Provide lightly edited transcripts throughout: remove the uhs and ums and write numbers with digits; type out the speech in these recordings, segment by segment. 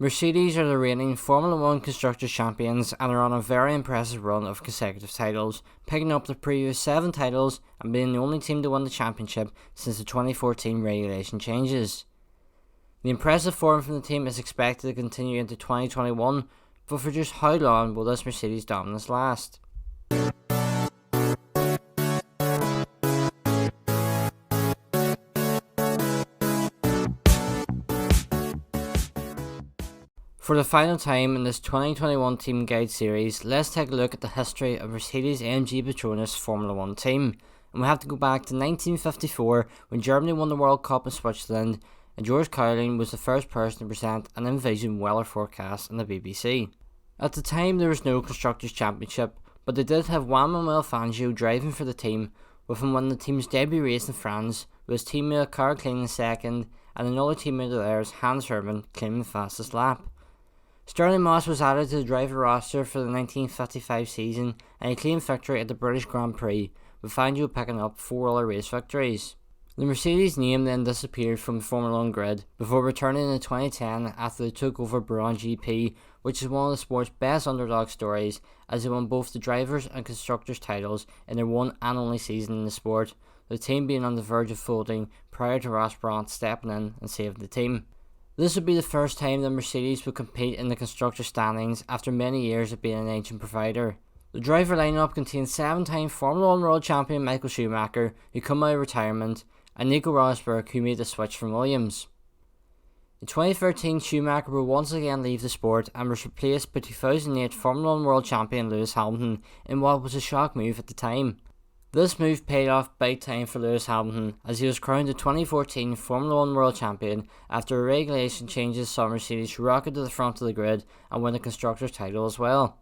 Mercedes are the reigning Formula 1 Constructors champions and are on a very impressive run of consecutive titles, picking up the previous 7 titles and being the only team to win the championship since the 2014 regulation changes. The impressive form from the team is expected to continue into 2021, but for just how long will this Mercedes dominance last? For the final time in this 2021 Team Guide series, let's take a look at the history of Mercedes-AMG Petronas Formula 1 team. And we have to go back to 1954 when Germany won the World Cup in Switzerland, and George Cowling was the first person to present an in-vision weather forecast on the BBC. At the time there was no Constructors' Championship, but they did have Juan Manuel Fangio driving for the team, with him winning the team's debut race in France, with his teammate Karl Klein in second, and another teammate of theirs, Hans Hermann, claiming the fastest lap. Stirling Moss was added to the driver roster for the 1955 season, and he claimed victory at the British Grand Prix, with Fangio picking up 4 other race victories. The Mercedes name then disappeared from the Formula 1 grid before returning in 2010 after they took over Brawn GP, which is one of the sport's best underdog stories, as they won both the drivers and constructors titles in their one and only season in the sport, the team being on the verge of folding prior to Ross Brawn stepping in and saving the team. This would be the first time that Mercedes would compete in the constructor standings after many years of being an ancient provider. The driver lineup contains 7-time Formula 1 World Champion Michael Schumacher, who came out of retirement, and Nico Rosberg, who made the switch from Williams. In 2013, Schumacher will once again leave the sport and was replaced by 2008 Formula 1 World Champion Lewis Hamilton in what was a shock move at the time. This move paid off big time for Lewis Hamilton, as he was crowned the 2014 Formula 1 World Champion after regulation changes saw Mercedes rocket to the front of the grid and win the Constructors' title as well.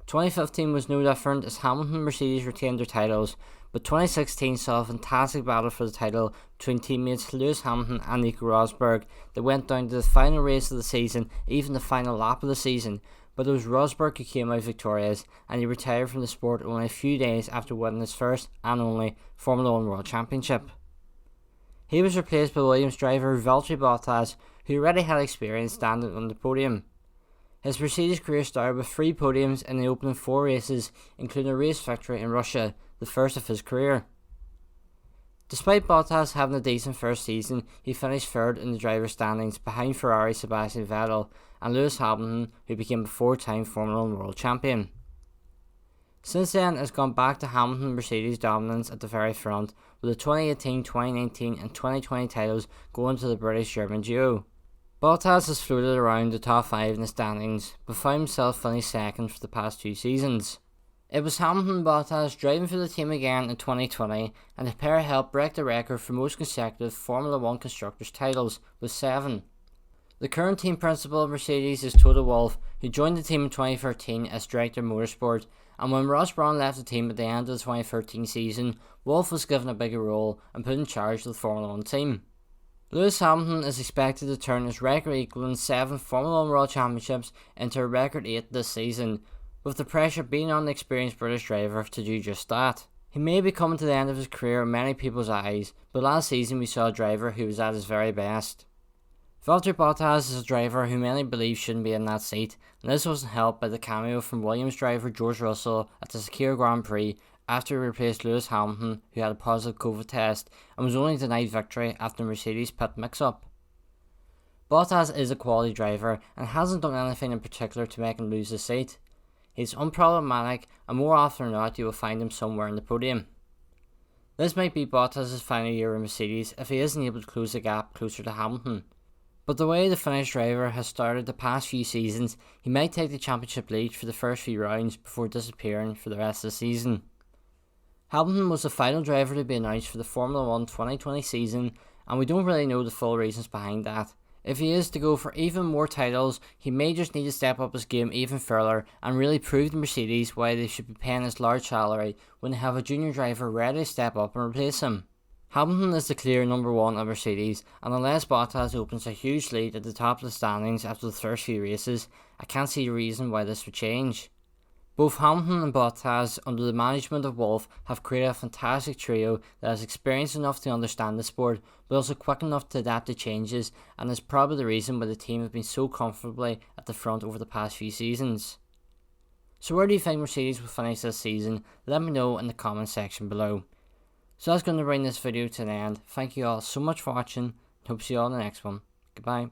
2015 was no different, as Hamilton and Mercedes retained their titles, but 2016 saw a fantastic battle for the title between teammates Lewis Hamilton and Nico Rosberg that went down to the final race of the season, even the final lap of the season. But it was Rosberg who came out victorious, and he retired from the sport only a few days after winning his first and only Formula 1 World Championship. He was replaced by Williams driver Valtteri Bottas, who already had experience standing on the podium. His Mercedes career started with 3 podiums in the opening 4 races, including a race victory in Russia, the first of his career. Despite Bottas having a decent first season, he finished 3rd in the driver standings behind Ferrari Sebastian Vettel and Lewis Hamilton, who became a 4-time Formula 1 World Champion. Since then, it's gone back to Hamilton and Mercedes dominance at the very front, with the 2018, 2019 and 2020 titles going to the British-German duo. Bottas has floated around the top 5 in the standings, but found himself finished 2nd for the past 2 seasons. It was Hamilton and Bottas driving for the team again in 2020, and the pair helped break the record for most consecutive Formula 1 Constructors titles, with 7. The current team principal of Mercedes is Toto Wolff, who joined the team in 2013 as Director of Motorsport, and when Ross Brawn left the team at the end of the 2013 season, Wolff was given a bigger role and put in charge of the Formula 1 team. Lewis Hamilton is expected to turn his record equaling 7 Formula 1 World Championships into a record 8 this season, with the pressure being on the experienced British driver to do just that. He may be coming to the end of his career in many people's eyes, but last season we saw a driver who was at his very best. Valtteri Bottas is a driver who many believe shouldn't be in that seat, and this wasn't helped by the cameo from Williams driver George Russell at the Sakir Grand Prix after he replaced Lewis Hamilton, who had a positive COVID test and was only denied victory after Mercedes pit mix-up. Bottas is a quality driver and hasn't done anything in particular to make him lose his seat. He's unproblematic, and more often than not you will find him somewhere in the podium. This might be Bottas' final year in Mercedes if he isn't able to close the gap closer to Hamilton. But the way the Finnish driver has started the past few seasons, he might take the championship lead for the first few rounds before disappearing for the rest of the season. Hamilton was the final driver to be announced for the Formula 1 2020 season, and we don't really know the full reasons behind that. If he is to go for even more titles, he may just need to step up his game even further and really prove to Mercedes why they should be paying his large salary when they have a junior driver ready to step up and replace him. Hamilton is the clear number 1 at Mercedes, and unless Bottas opens a huge lead at the top of the standings after the first few races, I can't see a reason why this would change. Both Hamilton and Bottas, under the management of Wolff, have created a fantastic trio that is experienced enough to understand the sport, but also quick enough to adapt to changes, and is probably the reason why the team have been so comfortably at the front over the past few seasons. So where do you think Mercedes will finish this season? Let me know in the comment section below. So that's going to bring this video to an end. Thank you all so much for watching, and hope to see you all in the next one. Goodbye.